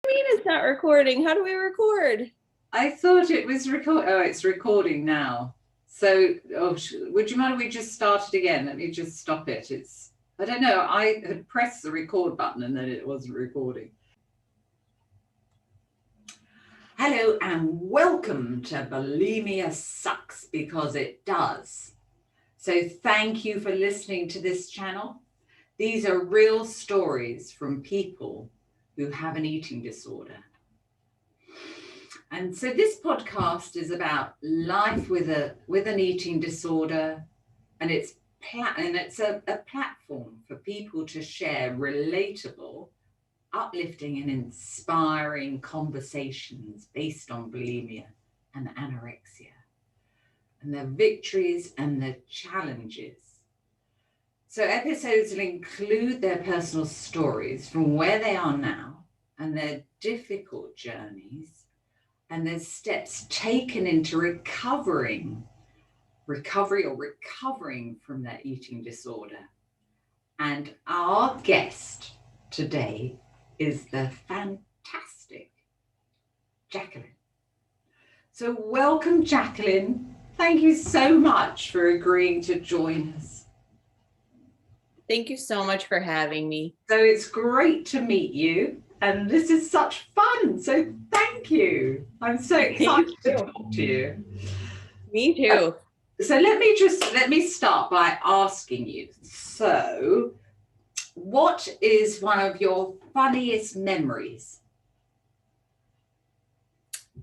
What do you mean it's not recording? How do we record? I thought it was Oh, it's recording now. So, would you mind if we just start it again? Let me just stop it. I don't know. I had pressed the record button and then it wasn't recording. Hello and welcome to Bulimia Sucks Because It Does. So thank you for listening to this channel. These are real stories from people who have an eating disorder. And so this podcast is about life with an eating disorder, and it's a platform for people to share relatable, uplifting and inspiring conversations based on bulimia and anorexia, and the victories and the challenges. So episodes will include their personal stories from where they are now and their difficult journeys, and there's steps taken into recovering from their eating disorder. And our guest today is the fantastic Jaclyn. So welcome, Jaclyn. Thank you so much for agreeing to join us. Thank you so much for having me. So it's great to meet you. And this is such fun. So thank you. I'm so excited to talk to you. Me too. So let me start by asking you. So what is one of your funniest memories?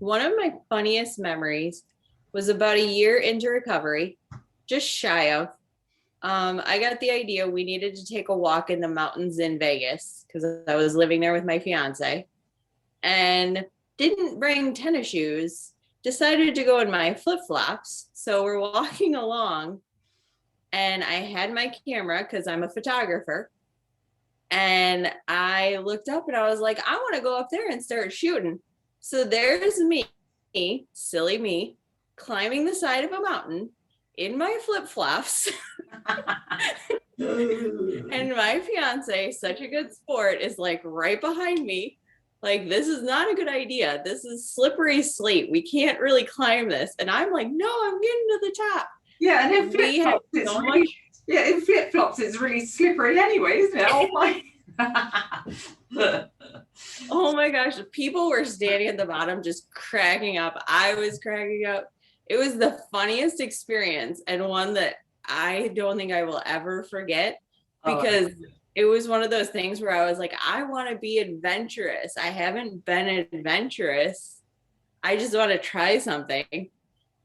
One of my funniest memories was about a year into recovery, just shy of. I got the idea we needed to take a walk in the mountains in Vegas because I was living there with my fiance and didn't bring tennis shoes, decided to go in my flip-flops. So we're walking along and I had my camera because I'm a photographer. And I looked up and I was like, I want to go up there and start shooting. So there's me, silly me, climbing the side of a mountain in my flip-flops. And my fiance, such a good sport, is like right behind me. Like, this is not a good idea. This is slippery slate. We can't really climb this. And I'm like, no, I'm getting to the top. Yeah, and in flip-flops, in flip-flops, it's really slippery anyway, isn't it? Oh my. Oh my gosh. People were standing at the bottom just cracking up. I was cracking up. It was the funniest experience and one that I don't think I will ever forget because it was one of those things where I was like, I want to be adventurous. I haven't been adventurous. I just want to try something.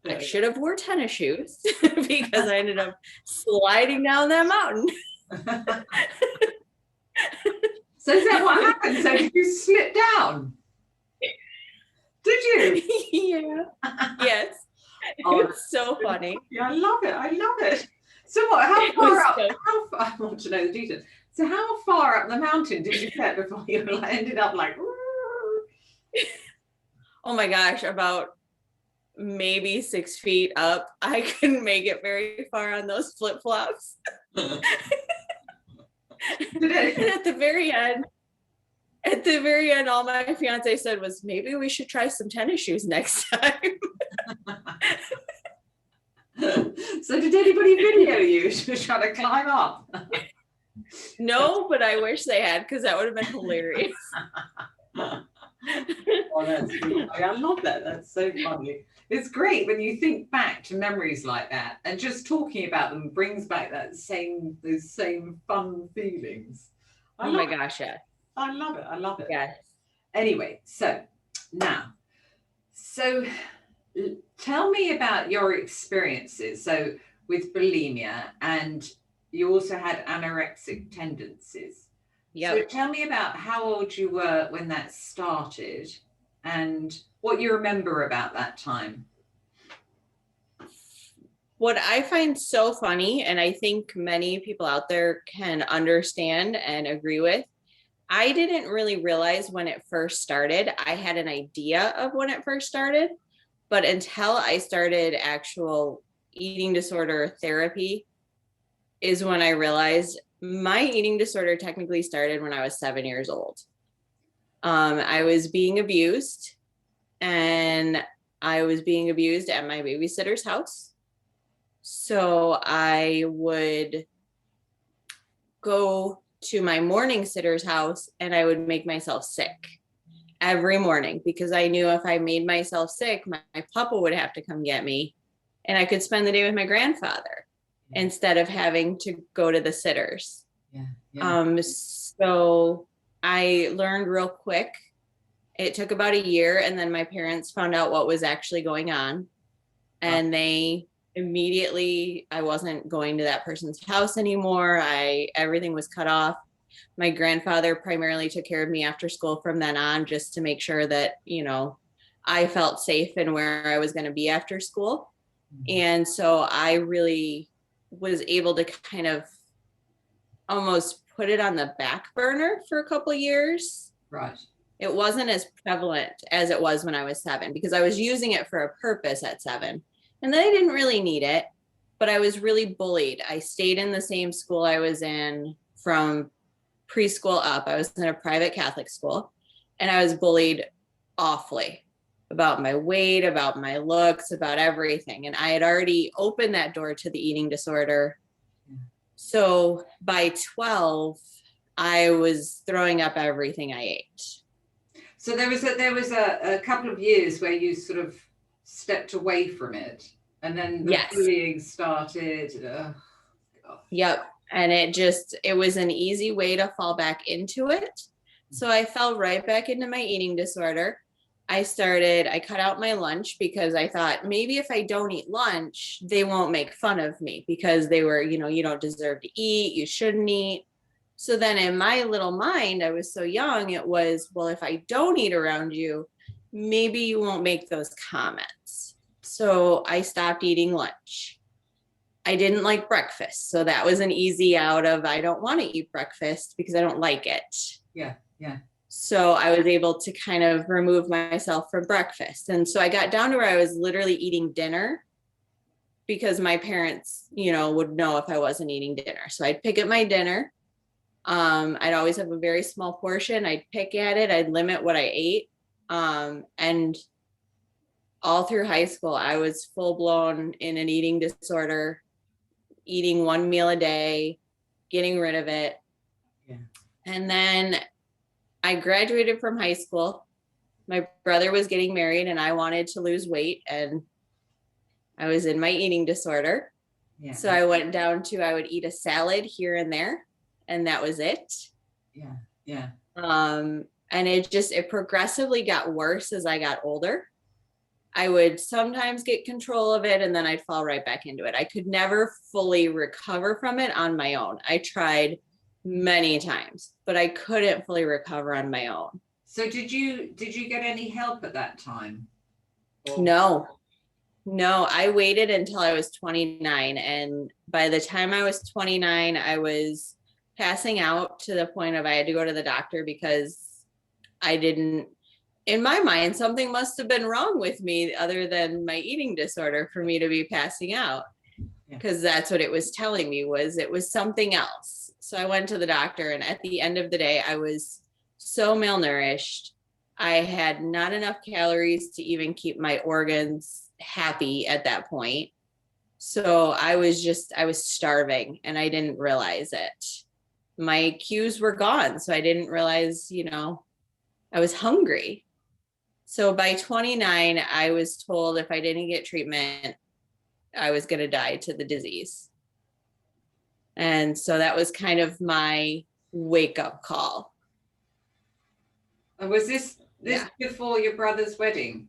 I should have wore tennis shoes because I ended up sliding down that mountain. So is that what happened? So did you slip down? Did you? Yeah. Yes. It's so funny. Yeah, I love it. So what? How far up? I want to know the details. So how far up the mountain did you get before you ended up like? Oh my gosh, about maybe 6 feet up. I couldn't make it very far on those flip-flops. And at the very end, all my fiance said was, maybe we should try some tennis shoes next time. So did anybody video you trying to climb up? No, but I wish they had, because that would have been hilarious. Oh, that's cool. I love that. That's so funny. It's great when you think back to memories like that, and just talking about them brings back those same fun feelings. Oh my gosh, yeah. I love it. Yes. Anyway, so tell me about your experiences. So with bulimia, and you also had anorexic tendencies. Yeah. So tell me about how old you were when that started and what you remember about that time. What I find so funny, and I think many people out there can understand and agree with, I didn't really realize when it first started. I had an idea of when it first started, but until I started actual eating disorder therapy is when I realized my eating disorder technically started when I was 7 years old. I was being abused, and I was being abused at my babysitter's house. So I would go to my morning sitter's house and I would make myself sick every morning because I knew if I made myself sick, my papa would have to come get me and I could spend the day with my grandfather instead of having to go to the sitters. So I learned real quick. It took about a year, and then my parents found out what was actually going on, and they immediately, I wasn't going to that person's house anymore. Everything was cut off. My grandfather primarily took care of me after school from then on, just to make sure that, you know, I felt safe and where I was going to be after school. And so I really was able to kind of almost put it on the back burner for a couple of years. Right. It wasn't as prevalent as it was when I was 7, because I was using it for a purpose at 7. And then I didn't really need it, but I was really bullied. I stayed in the same school I was in from preschool up. I was in a private Catholic school, and I was bullied awfully about my weight, about my looks, about everything. And I had already opened that door to the eating disorder. So by 12, I was throwing up everything I ate. So there was a couple of years where you sort of stepped away from it, and then the bullying started. Yep. And it was an easy way to fall back into it. So I fell right back into my eating disorder. I cut out my lunch because I thought maybe if I don't eat lunch, they won't make fun of me, because they were, you know, you don't deserve to eat, you shouldn't eat. So then in my little mind, I was so young, it was, well, if I don't eat around you, maybe you won't make those comments. So I stopped eating lunch. I didn't like breakfast. So that was an easy out of, I don't want to eat breakfast because I don't like it. Yeah. So I was able to kind of remove myself from breakfast. And so I got down to where I was literally eating dinner because my parents, you know, would know if I wasn't eating dinner. So I'd pick up my dinner. I'd always have a very small portion. I'd pick at it. I'd limit what I ate. And all through high school, I was full blown in an eating disorder, eating one meal a day, getting rid of it. Yeah. And then I graduated from high school. My brother was getting married and I wanted to lose weight, and I was in my eating disorder. Yeah. So I went down to, I would eat a salad here and there, and that was it. Yeah. And it progressively got worse as I got older. I would sometimes get control of it and then I'd fall right back into it. I could never fully recover from it on my own. I tried many times, but I couldn't fully recover on my own. So did you get any help at that time? Or? No, I waited until I was 29. And by the time I was 29, I was passing out to the point of I had to go to the doctor because in my mind, something must have been wrong with me other than my eating disorder for me to be passing out, because that's what it was telling me, was it was something else. So I went to the doctor, and at the end of the day, I was so malnourished. I had not enough calories to even keep my organs happy at that point. So I was starving and I didn't realize it. My cues were gone. So I didn't realize, I was hungry. So by 29, I was told if I didn't get treatment, I was going to die to the disease. And so that was kind of my wake up call. And was this before your brother's wedding?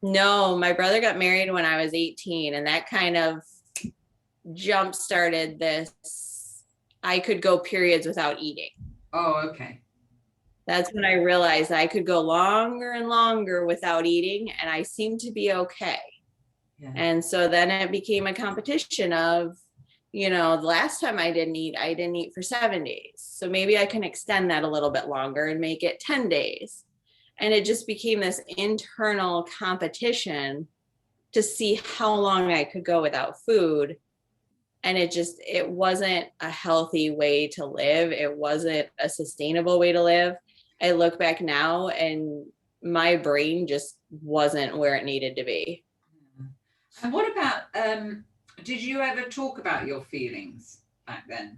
No, my brother got married when I was 18, and that kind of jump started this. I could go periods without eating. Oh, okay. That's when I realized I could go longer and longer without eating, and I seemed to be okay. Yeah. And so then it became a competition of, the last time I didn't eat for 7 days. So maybe I can extend that a little bit longer and make it 10 days. And it just became this internal competition to see how long I could go without food. And it wasn't a healthy way to live. It wasn't a sustainable way to live. I look back now and my brain just wasn't where it needed to be. And what about, did you ever talk about your feelings back then?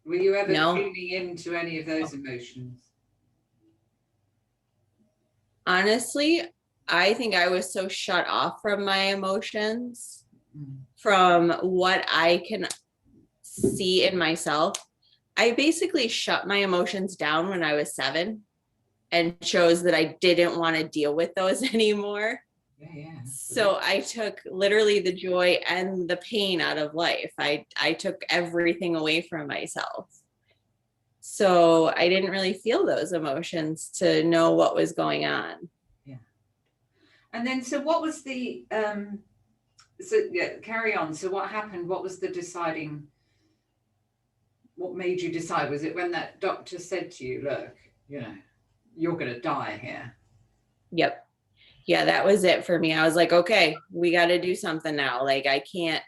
Were you ever tuning into any of those emotions? Honestly, I think I was so shut off from my emotions, from what I can see in myself. I basically shut my emotions down when I was 7 and chose that I didn't want to deal with those anymore. Yeah. So I took literally the joy and the pain out of life. I took everything away from myself. So I didn't really feel those emotions to know what was going on. Yeah. And then, so what was the, carry on. So what happened? What was the deciding, what made you decide? Was it when that doctor said to you, look, you're going to die here? Yep. Yeah, that was it for me. I was like, okay, we got to do something now. Like, I can't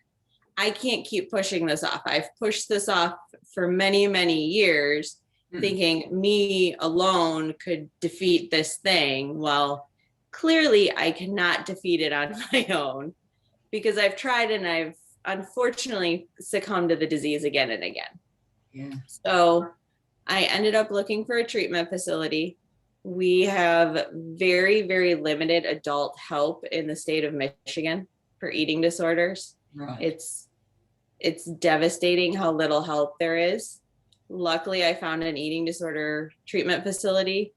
keep pushing this off. I've pushed this off for many, many years, thinking me alone could defeat this thing. Well, clearly I cannot defeat it on my own, because I've tried and I've unfortunately succumbed to the disease again and again. Yeah. So I ended up looking for a treatment facility. We have very, very limited adult help in the state of Michigan for eating disorders. Right. It's devastating how little help there is. Luckily, I found an eating disorder treatment facility,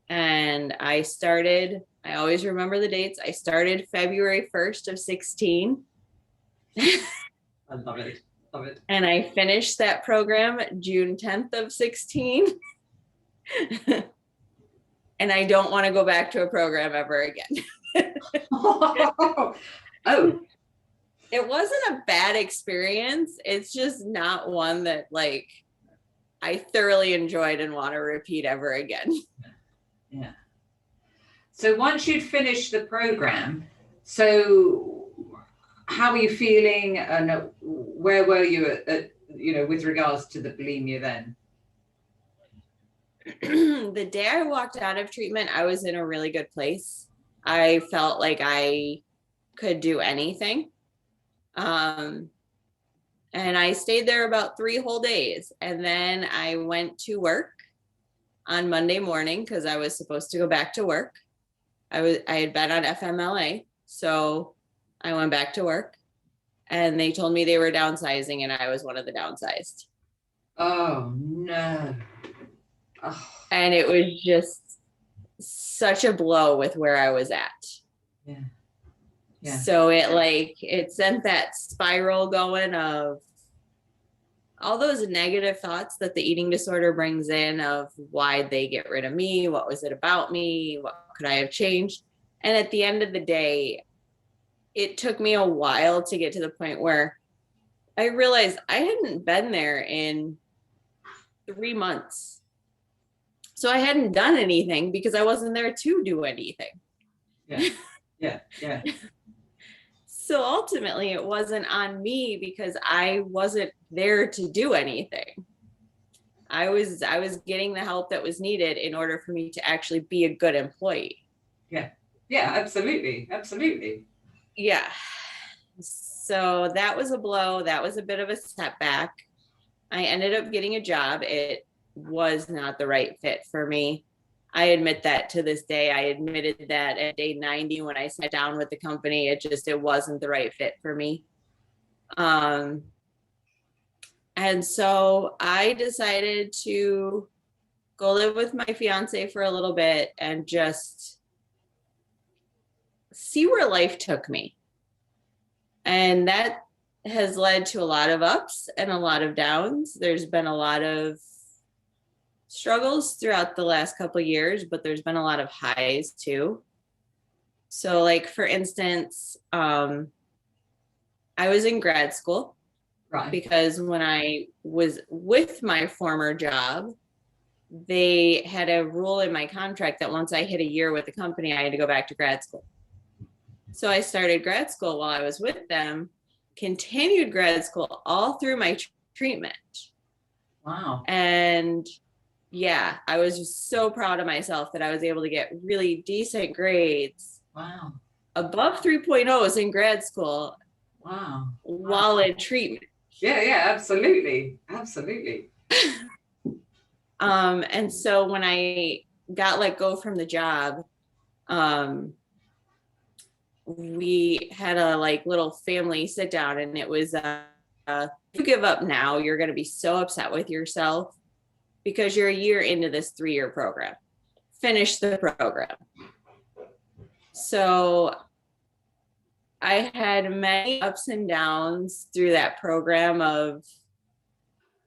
and I always remember the dates. I started February 1st of 16. I love it. Love it. And I finished that program June 10th of 16. And I don't want to go back to a program ever again. Oh. It wasn't a bad experience. It's just not one that I thoroughly enjoyed and want to repeat ever again. Yeah. So once you'd finished the program, so how were you feeling, and where were you at with regards to the bulimia then? The day I walked out of treatment, I was in a really good place. I felt like I could do anything. And I stayed there about 3 whole days. And then I went to work on Monday morning because I was supposed to go back to work. I had been on FMLA, so I went back to work, and they told me they were downsizing, and I was one of the downsized. Oh no. Oh. And it was just such a blow with where I was at. Yeah. Yeah. So it sent that spiral going of all those negative thoughts that the eating disorder brings in, of why'd they get rid of me? What was it about me? What could I have changed? And at the end of the day, it took me a while to get to the point where I realized I hadn't been there in 3 months. So I hadn't done anything because I wasn't there to do anything. Yeah. Yeah. Yeah. So ultimately it wasn't on me because I wasn't there to do anything. I was getting the help that was needed in order for me to actually be a good employee. Yeah. Yeah, absolutely. Absolutely. Yeah. So that was a blow. That was a bit of a setback. I ended up getting a job. It was not the right fit for me. I admit that to this day. I admitted that at day 90 when I sat down with the company. It wasn't the right fit for me. And so I decided to go live with my fiance for a little bit and just see where life took me. And that has led to a lot of ups and a lot of downs. There's been a lot of struggles throughout the last couple of years, but there's been a lot of highs too. So for instance, I was in grad school. Right. Because when I was with my former job, they had a rule in my contract that once I hit a year with the company, I had to go back to grad school. So I started grad school while I was with them, continued grad school all through my treatment. Wow. And yeah, I was just so proud of myself that I was able to get really decent grades. Wow. Above 3.0s in grad school. Wow. While in treatment. Yeah, absolutely. Absolutely. And so when I got let go from the job, we had a like little family sit down, and it was if you give up now, you're going to be so upset with yourself because you're a year into this 3-year program. Finish the program. So I had many ups and downs through that program of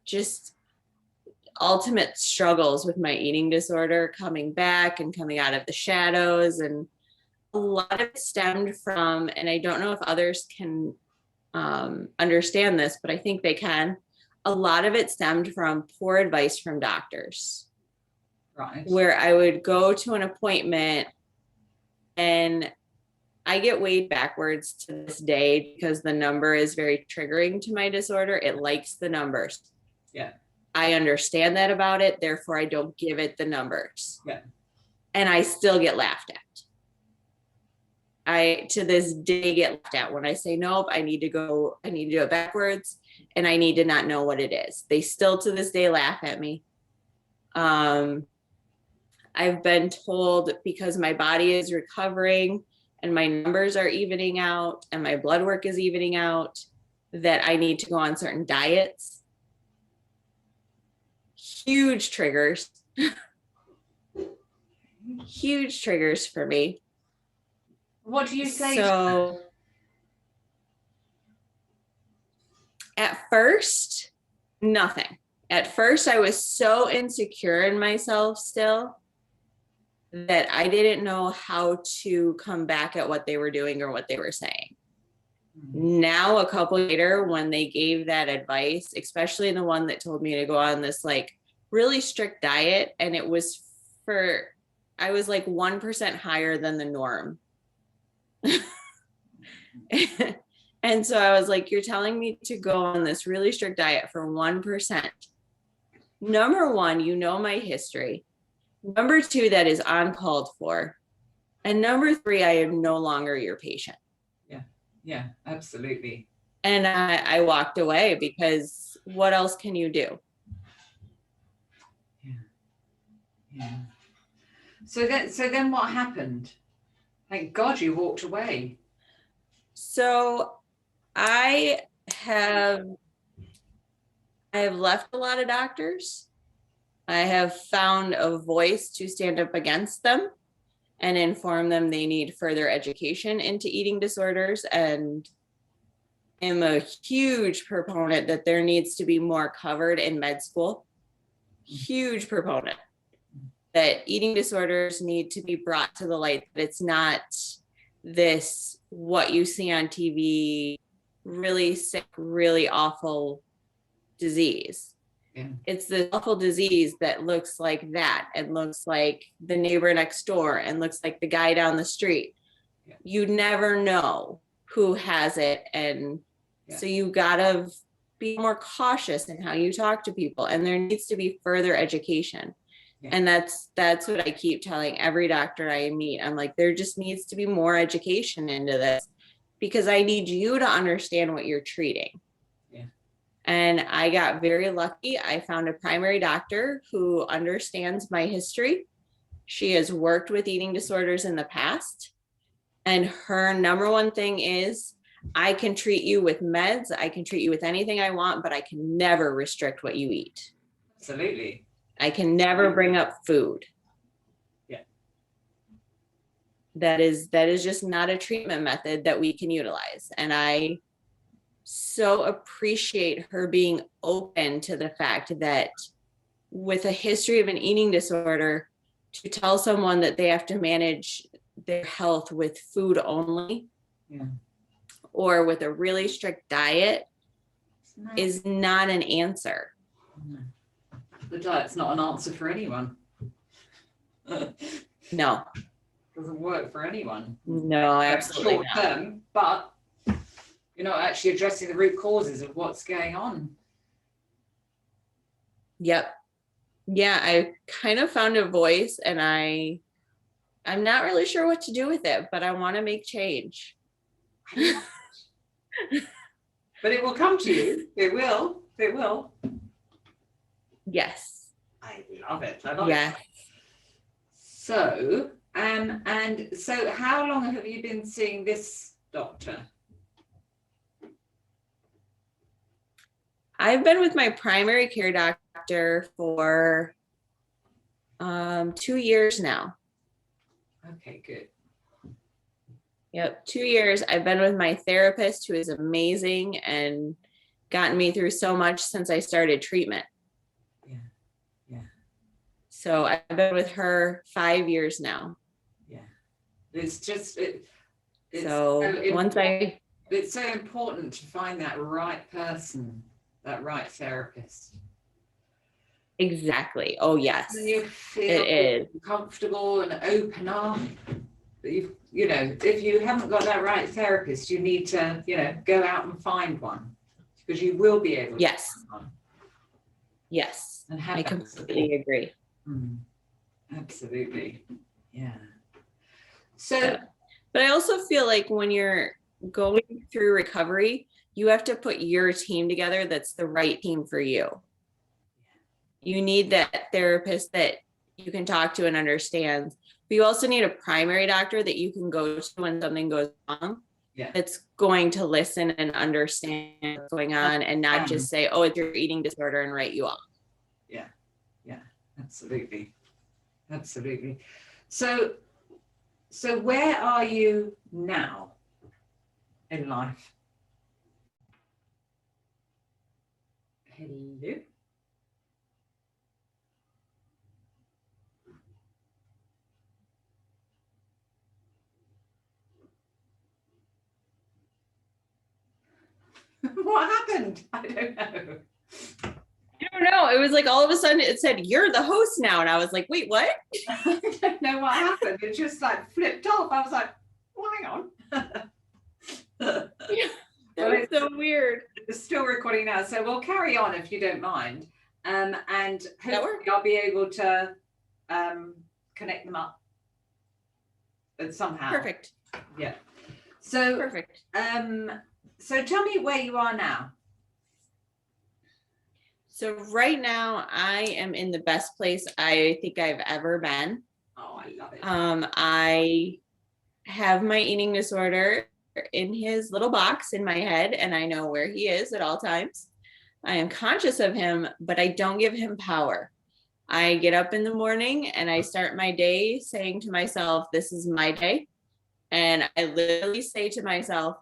just ultimate struggles with my eating disorder, coming back and coming out of the shadows. And a lot of it stemmed from, and I don't know if others can understand this, but I think they can. A lot of it stemmed from poor advice from doctors. Right. Where I would go to an appointment, and I get weighed backwards to this day because the number is very triggering to my disorder. It likes the numbers. Yeah. I understand that about it. Therefore, I don't give it the numbers. Yeah. And I still get laughed at. I, to this day, get laughed at when I say, nope, I need to do it backwards, and I need to not know what it is. They still to this day laugh at me. I've been told, because my body is recovering and my numbers are evening out and my blood work is evening out, that I need to go on certain diets. Huge triggers. Huge triggers for me. What do you say? So at first, nothing. At first, I was so insecure in myself still that I didn't know how to come back at what they were doing or what they were saying. Now, a couple later, when they gave that advice, especially the one that told me to go on this like really strict diet, and it was I was like 1% higher than the norm. And so I was like, you're telling me to go on this really strict diet for 1%. Number one, you know my history. Number two, that is uncalled for. And number three, I am no longer your patient. Yeah, absolutely. And I walked away because what else can you do? Yeah. So then what happened? Thank God you walked away. So I have left a lot of doctors. I have found a voice to stand up against them and inform them they need further education into eating disorders, and am a huge proponent that there needs to be more covered in med school. Huge proponent that eating disorders need to be brought to the light, that it's not this what you see on TV, really sick, really awful disease. Yeah. It's the awful disease that looks like that, and looks like the neighbor next door, and looks like the guy down the street. Yeah. You never know who has it. And so you gotta be more cautious in how you talk to people, and there needs to be further education. Yeah. And that's what I keep telling every doctor I meet. I'm like, there just needs to be more education into this, because I need you to understand what you're treating. And I got very lucky. I found a primary doctor who understands my history. She has worked with eating disorders in the past. And her number one thing is, I can treat you with meds. I can treat you with anything I want, but I can never restrict what you eat. Absolutely. I can never bring up food. Yeah. That is just not a treatment method that we can utilize. And I so appreciate her being open to the fact that with a history of an eating disorder, to tell someone that they have to manage their health with food only, or with a really strict diet, is not an answer. The diet's not an answer for anyone. No. Doesn't work for anyone. No, absolutely short term, but you're not actually addressing the root causes of what's going on. Yep. yeah, I kind of found a voice, and I'm not really sure what to do with it, but I want to make change. But it will come to you. It will. It will. Yes. I love it. I love Yes. it. So, and so how long have you been seeing this doctor? I've been with my primary care doctor for 2 years now. Okay, good. Yep, 2 years. I've been with my therapist, who is amazing and gotten me through so much since I started treatment. Yeah, yeah. So I've been with her 5 years now. Yeah, it's just it's so once it's so important to find that right person, that right therapist. Exactly. Oh yes, and you feel it is comfortable and open up. You know, if you haven't got that right therapist, you need to, you know, go out and find one, because you will be able to yes find one. Yes, And have I completely agree. Absolutely. Yeah. So Yeah. But I also feel like when you're going through recovery, you have to put your team together that's the right team for you. You need that therapist that you can talk to and understands. But you also need a primary doctor that you can go to when something goes wrong. Yeah. That's going to listen and understand what's going on, and not just say, oh, it's your eating disorder, and write you off. Yeah. Yeah. Absolutely. Absolutely. So where are you now in life? Hello? What happened? I don't know. I don't know. It was like all of a sudden it said, you're the host now. And I was like, wait, what? I don't know what happened. It just like flipped off. I was like, well, hang on. Yeah, that was so weird. It's still recording now. So we'll carry on if you don't mind. And hopefully I'll be able to connect them up somehow. Perfect. Yeah. So perfect. So tell me where you are now. So right now I am in the best place I think I've ever been. Oh, I love it. I have my eating disorder in his little box in my head, and I know where he is at all times. I am conscious of him, but I don't give him power. I get up in the morning and I start my day saying to myself, this is my day. And I literally say to myself,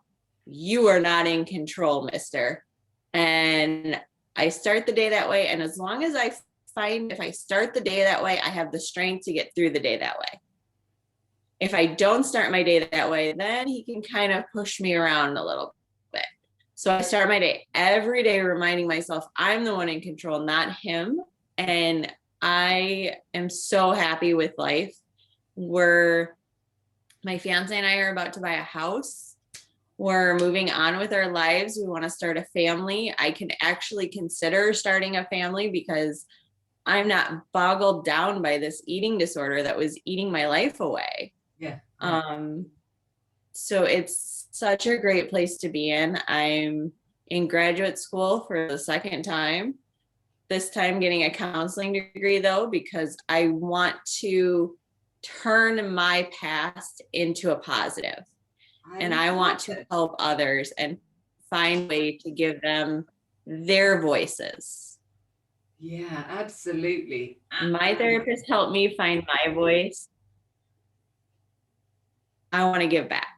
you are not in control, mister. And I start the day that way. And as long as I find, if I start the day that way, I have the strength to get through the day that way. If I don't start my day that way, then he can kind of push me around a little bit. So I start my day every day reminding myself I'm the one in control, not him. And I am so happy with life. My fiance and I are about to buy a house. We're moving on with our lives. We want to start a family. I can actually consider starting a family because I'm not boggled down by this eating disorder that was eating my life away. Yeah. So it's such a great place to be in. I'm in graduate school for the second time. This time getting a counseling degree though, because I want to turn my past into a positive. And I want to help others and find a way to give them their voices. Yeah, absolutely. My therapist helped me find my voice. I want to give back.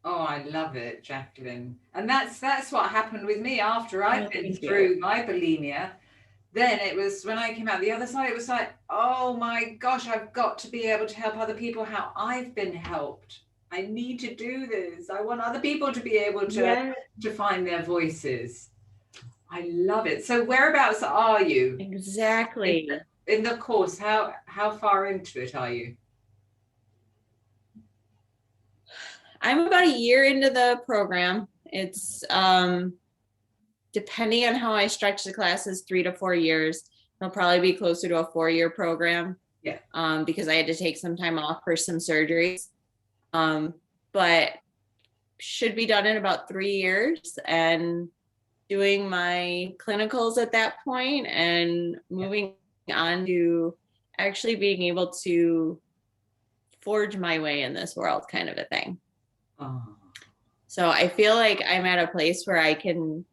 Oh, I love it, Jaclyn. And that's what happened with me after I've been through my bulimia. Then it was when I came out the other side, it was like, oh my gosh, I've got to be able to help other people how I've been helped. I need to do this. I want other people to be able to find their voices. I love it. So whereabouts are you? Exactly. In the course, how far into it are you? I'm about a year into the program. It's depending on how I stretch the classes, 3 to 4 years. It'll probably be closer to a 4-year program. Yeah. Because I had to take some time off for some surgeries. But should be done in about 3 years, and doing my clinicals at that point and moving on to actually being able to forge my way in this world, kind of a thing. Oh. So I feel like I'm at a place where I can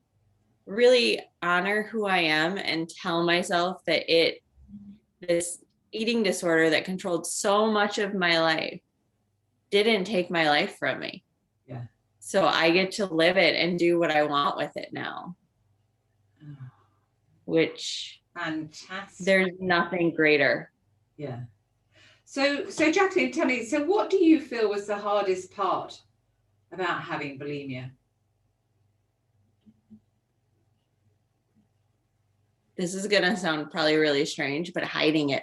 really honor who I am and tell myself that this eating disorder that controlled so much of my life didn't take my life from me. Yeah. So I get to live it and do what I want with it now. Oh. Which Fantastic. There's nothing greater. Yeah. So Jaclyn, tell me, so what do you feel was the hardest part about having bulimia? This is going to sound probably really strange, but hiding it.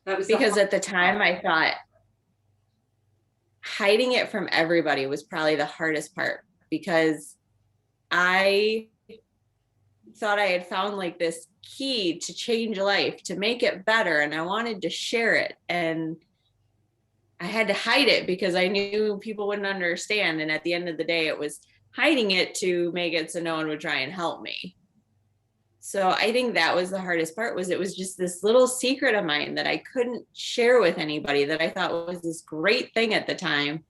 That was because at the time I thought hiding it from everybody was probably the hardest part, because I thought I had found like this key to change life, to make it better, and I wanted to share it, and I had to hide it because I knew people wouldn't understand. And at the end of the day, it was hiding it to make it so no one would try and help me. So I think that was the hardest part, was it was just this little secret of mine that I couldn't share with anybody, that I thought was this great thing at the time.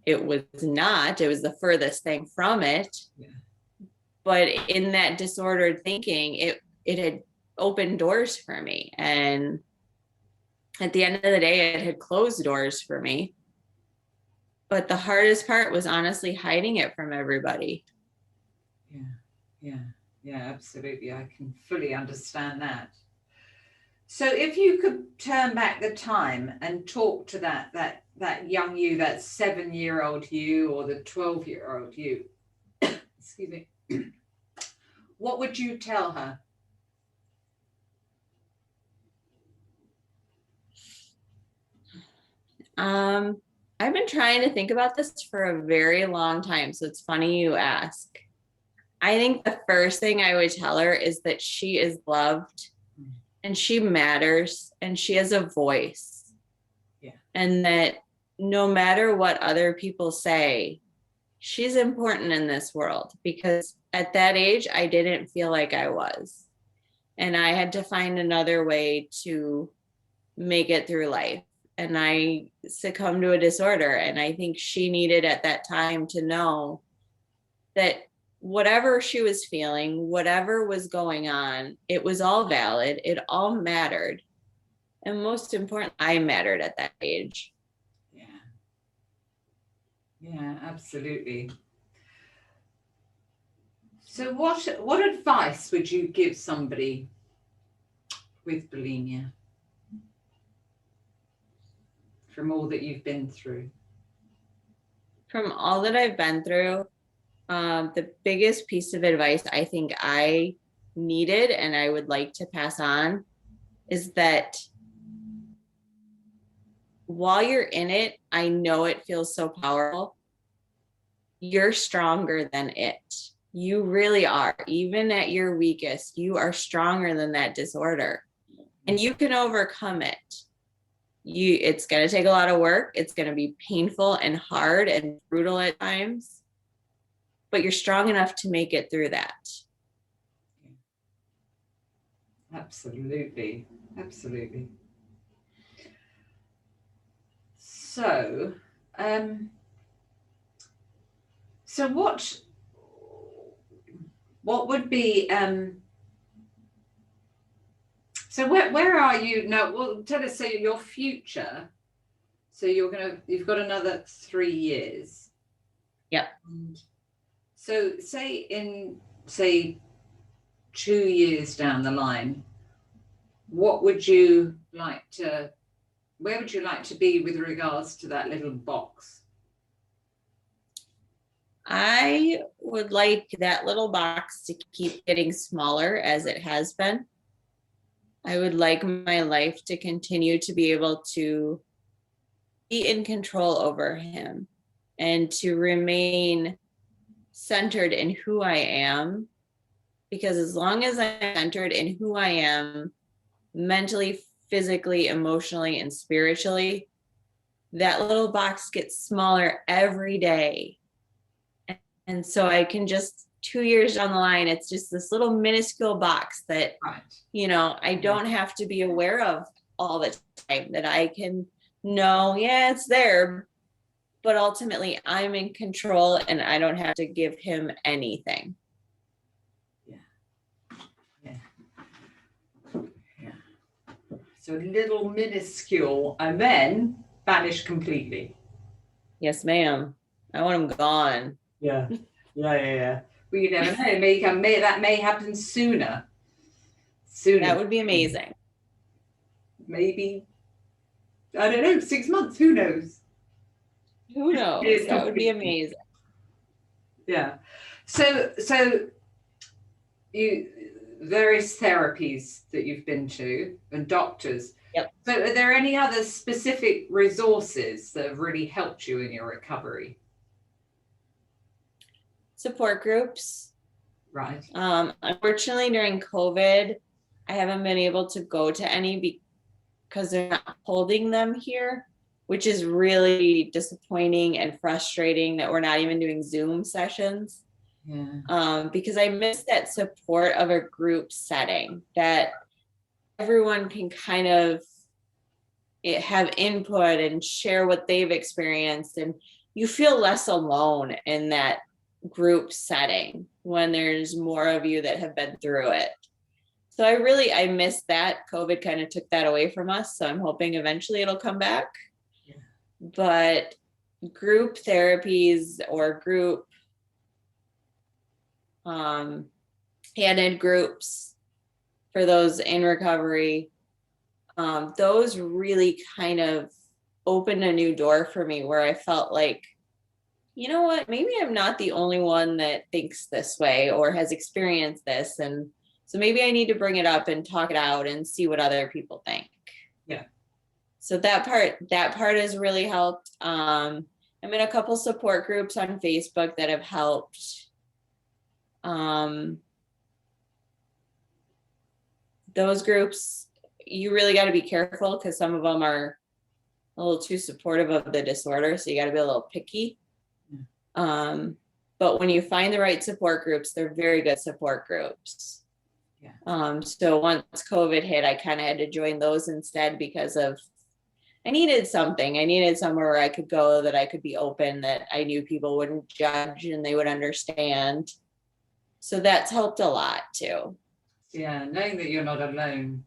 It was not. It was the furthest thing from it. Yeah. But in that disordered thinking, it had opened doors for me. And at the end of the day, it had closed doors for me. But the hardest part was honestly hiding it from everybody. Yeah, absolutely. I can fully understand that. So if you could turn back the time and talk to that young you, that 7-year-old you, or the 12-year-old you, excuse me, what would you tell her? I've been trying to think about this for a very long time, so it's funny you ask. I think the first thing I would tell her is that she is loved and she matters and she has a voice. Yeah. And that no matter what other people say, she's important in this world, because at that age, I didn't feel like I was. And I had to find another way to make it through life. And I succumbed to a disorder. And I think she needed at that time to know that whatever she was feeling, whatever was going on, it was all valid. It all mattered. And most important, I mattered at that age. Yeah, absolutely. So what advice would you give somebody with bulimia from all that you've been through? From all that I've been through, the biggest piece of advice I think I needed and I would like to pass on is that while you're in it, I know it feels so powerful. You're stronger than it. You really are. Even at your weakest, you are stronger than that disorder, and you can overcome it. It's going to take a lot of work. It's going to be painful and hard and brutal at times, but you're strong enough to make it through that. Absolutely. So, what would be, so where are you now? Well, tell us, so your future. So you've got another 3 years. Yep. So say 2 years down the line, where would you like to be with regards to that little box? I would like that little box to keep getting smaller as it has been. I would like my life to continue to be able to be in control over him and to remain centered in who I am because as long as I'm centered in who I am mentally, physically, emotionally, and spiritually, that little box gets smaller every day. And so I can just 2 years down the line, it's just this little minuscule box that, Right. you know, I don't have to be aware of all the time, that I can know, yeah, it's there, but ultimately I'm in control and I don't have to give him anything. So little minuscule and then vanish completely. Yes, ma'am. I want him gone. Yeah. Well, you never know. That may happen sooner. That would be amazing. Maybe, I don't know, 6 months. Who knows? Who knows? That would be amazing. Yeah. So you various therapies that you've been to and doctors. Yep. So are there any other specific resources that have really helped you in your recovery? Support groups. Right. Unfortunately, during COVID, I haven't been able to go to any because they're not holding them here, which is really disappointing and frustrating that we're not even doing Zoom sessions. Yeah. Because I miss that support of a group setting that everyone can kind of have input and share what they've experienced, and you feel less alone in that group setting when there's more of you that have been through it. So I miss that. COVID kind of took that away from us, so I'm hoping eventually it'll come back. Yeah. But group therapies or group handed groups for those in recovery, those really kind of opened a new door for me where I felt like, you know what, maybe I'm not the only one that thinks this way or has experienced this. And so maybe I need to bring it up and talk it out and see what other people think. Yeah. So that part has really helped. I'm in a couple support groups on Facebook that have helped. Those groups, you really got to be careful because some of them are a little too supportive of the disorder. So you got to be a little picky. But when you find the right support groups, they're very good support groups. Yeah. So once COVID hit, I kind of had to join those instead because I needed something. I needed somewhere where I could go, that I could be open, that I knew people wouldn't judge and they would understand. So that's helped a lot too. Yeah, knowing that you're not alone.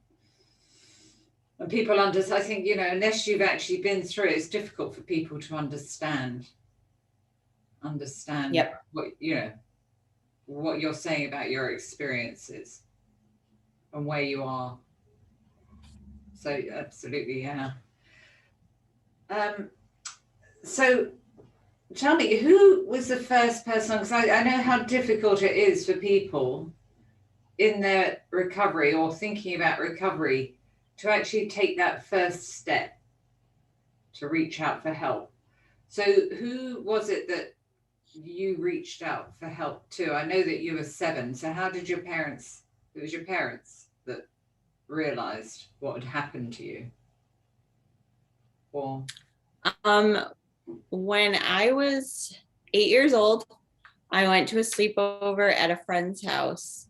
And people I think, unless you've actually been through it, it's difficult for people to understand Yep. what you're saying about your experiences and where you are. So absolutely, yeah. So tell me, who was the first person, because I know how difficult it is for people in their recovery or thinking about recovery to actually take that first step to reach out for help. So who was it that you reached out for help to? I know that you were 7. So how did it was your parents that realized what had happened to you? Or when I was 8 years old, I went to a sleepover at a friend's house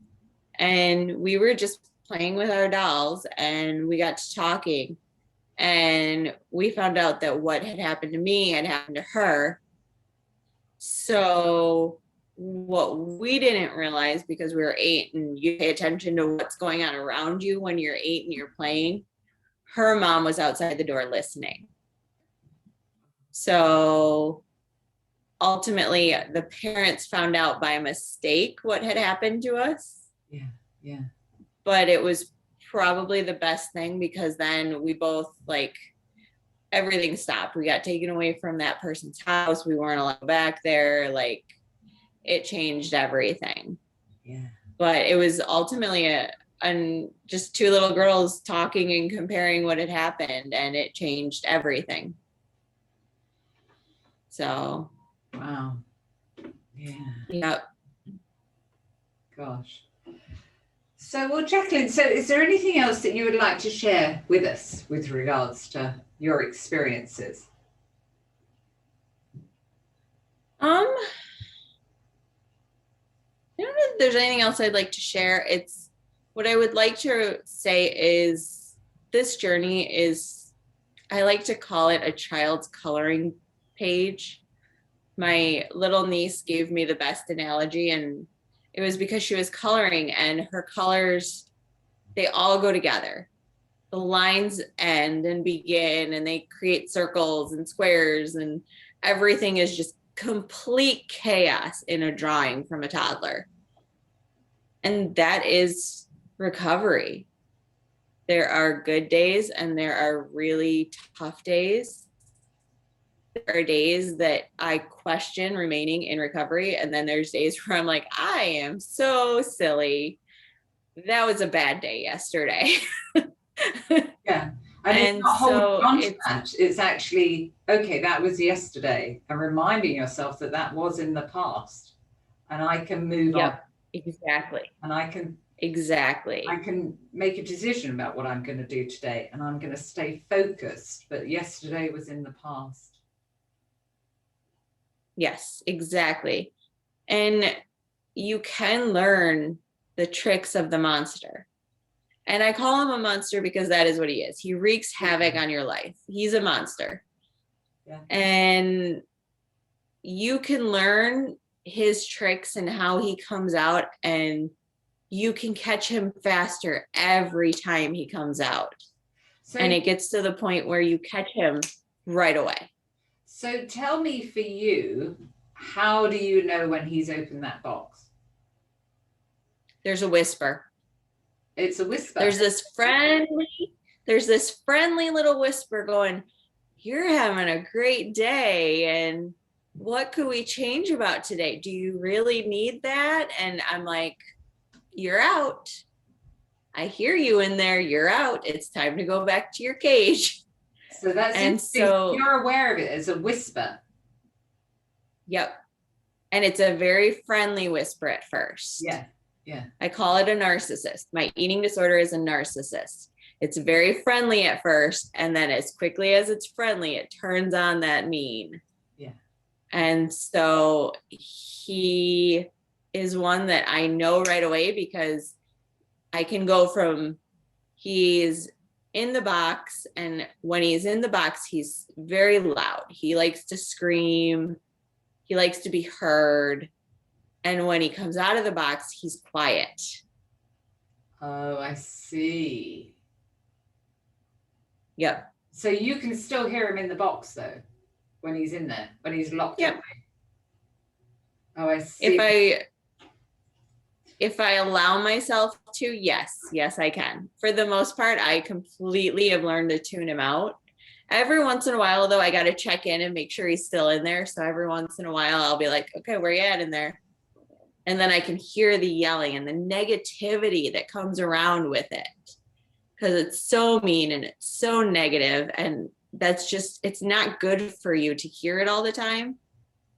and we were just playing with our dolls and we got to talking, and we found out that what had happened to me had happened to her. So what we didn't realize, because we were 8 and you pay attention to what's going on around you when you're 8 and you're playing, her mom was outside the door listening. So ultimately the parents found out by mistake what had happened to us. Yeah. But it was probably the best thing, because then we both, like, everything stopped. We got taken away from that person's house. We weren't allowed back there. Like, it changed everything. Yeah. But it was ultimately just 2 little girls talking and comparing what had happened, and it changed everything. So. Wow. Yeah. Yep. Gosh. So, well, Jaclyn, so is there anything else that you would like to share with us with regards to your experiences? I don't know if there's anything else I'd like to share. It's what I would like to say is this journey is, I like to call it a child's coloring page. My little niece gave me the best analogy, and it was because she was coloring and her colors, they all go together. The lines end and begin, and they create circles and squares, and everything is just complete chaos in a drawing from a toddler. And that is recovery. There are good days and there are really tough days. There are days that I question remaining in recovery. And then there's days where I'm like, I am so silly. That was a bad day yesterday. Yeah. And it's not holding on to that. It's actually, okay, that was yesterday, and reminding yourself that that was in the past, and I can move on. Exactly. And I can make a decision about what I'm going to do today, and I'm going to stay focused. But yesterday was in the past. Yes, exactly. And you can learn the tricks of the monster. And I call him a monster because that is what he is. He wreaks havoc on your life. He's a monster. Yeah. And you can learn his tricks and how he comes out, and you can catch him faster every time he comes out. So, and it gets to the point where you catch him right away. So tell me, for you, how do you know when he's opened that box? There's a whisper. It's a whisper. There's this friendly little whisper going, you're having a great day, and what could we change about today? Do you really need that? And I'm like, you're out. I hear you in there. You're out. It's time to go back to your cage. So that's interesting. So you're aware of it as a whisper. Yep. And it's a very friendly whisper at first. Yeah. Yeah. I call it a narcissist. My eating disorder is a narcissist. It's very friendly at first, and then as quickly as it's friendly, it turns on that mean. Yeah. And so he is one that I know right away, because I can go from he's in the box, and when he's in the box, he's very loud. He likes to scream. He likes to be heard. And when he comes out of the box, he's quiet. Oh, I see. Yep. So you can still hear him in the box, though, when he's in there, when he's locked away. Oh, I see. If I allow myself to, yes, I can. For the most part, I completely have learned to tune him out. Every once in a while, though, I got to check in and make sure he's still in there. So every once in a while, I'll be like, okay, where you at in there? And then I can hear the yelling and the negativity that comes around with it, because it's so mean and it's so negative, and that's just, it's not good for you to hear it all the time.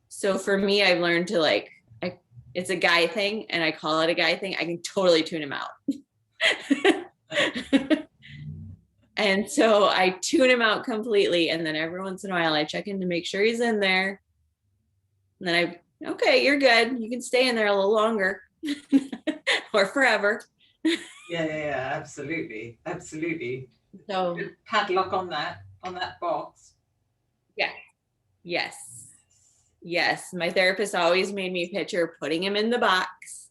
So for me, I've learned to it's a guy thing, and I call it a guy thing. I can totally tune him out. And so I tune him out completely. And then every once in a while I check in to make sure he's in there. And then okay, you're good. You can stay in there a little longer or forever. Yeah, absolutely. Absolutely. So good padlock on that box. Yeah. Yes. My therapist always made me picture putting him in the box,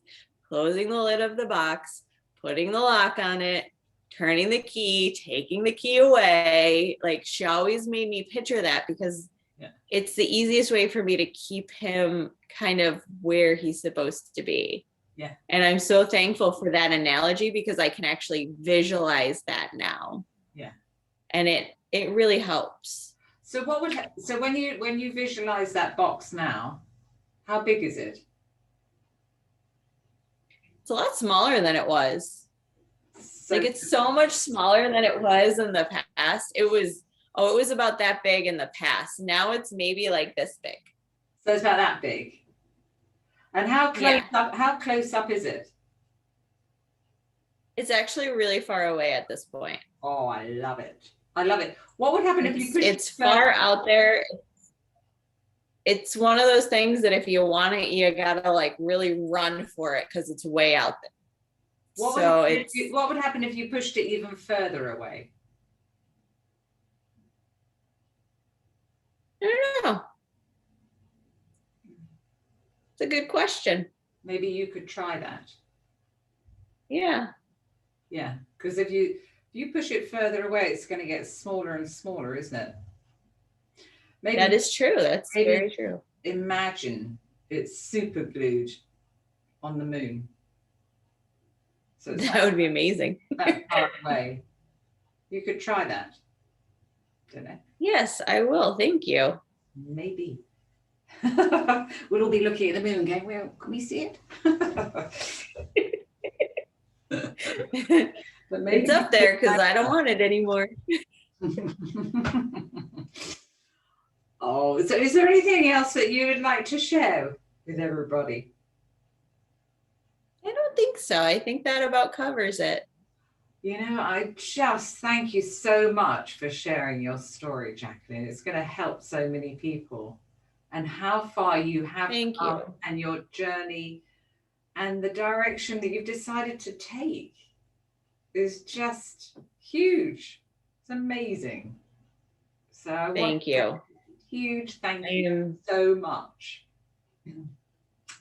closing the lid of the box, putting the lock on it, turning the key, taking the key away. Like, she always made me picture that, because it's the easiest way for me to keep him kind of where he's supposed to be. Yeah. And I'm so thankful for that analogy, because I can actually visualize that now. Yeah. And it really helps. So when you visualize that box now, how big is it? It's a lot smaller than it was. It's so much smaller than it was in the past. It was about that big in the past. Now it's maybe like this big. So it's about that big. And how close up is it? It's actually really far away at this point. Oh, I love it. I love it. What would happen if you pushed it's far out there. It's one of those things that if you want it, you gotta like really run for it because it's way out there. What would happen if you pushed it even further away? I don't know. It's a good question. Maybe you could try that. Yeah. Yeah, because if you push it further away, it's going to get smaller and smaller, isn't it? Maybe that is true. That's very true. Imagine it's super glued on the moon. So that would be amazing. That far away. You could try that. Don't know. Yes, I will. Thank you. Maybe. We'll all be looking at the moon going, well, can we see it? But maybe it's up there because I don't want it anymore. Oh, so is there anything else that you would like to share with everybody? I don't think so. I think that about covers it. You know, I just thank you so much for sharing your story, Jaclyn. It's going to help so many people. And how far you have come and your journey and the direction that you've decided to take is just huge. It's amazing. So thank you. Huge thank you so much.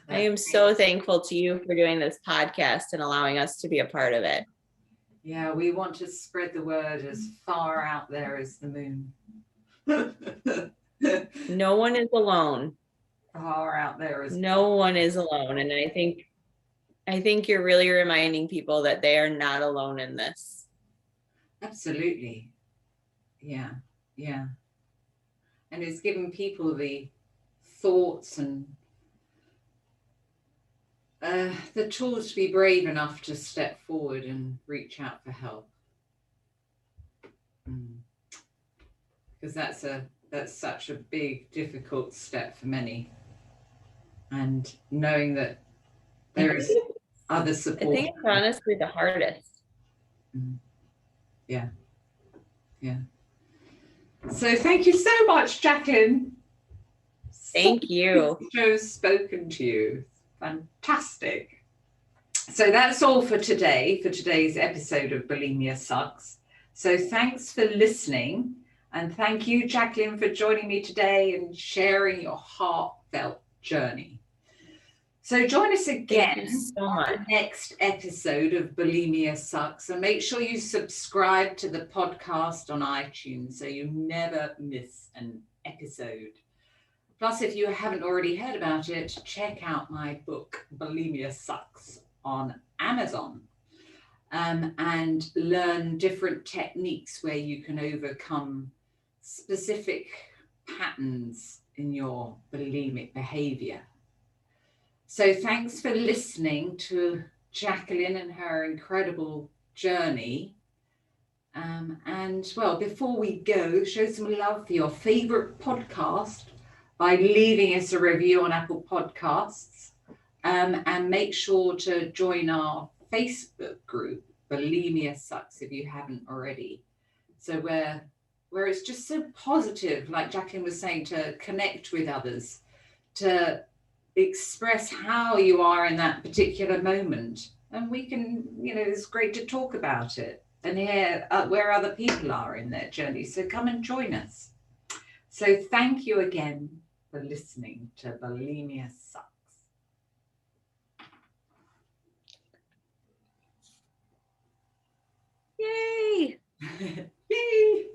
I am so thankful to you for doing this podcast and allowing us to be a part of it. Yeah, we want to spread the word as far out there as the moon. No one is alone. Far out there as no one is alone. And I think you're really reminding people that they are not alone in this. Absolutely. Yeah. Yeah. And it's giving people the thoughts and the tools to be brave enough to step forward and reach out for help. Because that's such a big, difficult step for many. And knowing that there is other support. I think it's honestly the hardest. Yeah. Yeah. So thank you so much, Jaclyn. Thank you. Joe's spoken to you. Fantastic. So that's all for today, for today's episode of Bulimia Sucks. So thanks for listening. And thank you, Jaclyn, for joining me today and sharing your heartfelt journey. So join us again on the next episode of Bulimia Sucks, and make sure you subscribe to the podcast on iTunes so you never miss an episode. Plus, if you haven't already heard about it, check out my book, Bulimia Sucks, on Amazon, and learn different techniques where you can overcome specific patterns in your bulimic behavior. So thanks for listening to Jaclyn and her incredible journey. And well, before we go, show some love for your favorite podcast by leaving us a review on Apple Podcasts. And make sure to join our Facebook group, Bulimia Sucks, if you haven't already. So where it's just so positive, like Jaclyn was saying, to connect with others, to express how you are in that particular moment. And we can, it's great to talk about it and hear where other people are in their journey. So come and join us. So thank you again for listening to Bulimia Sucks. Yay! Yay!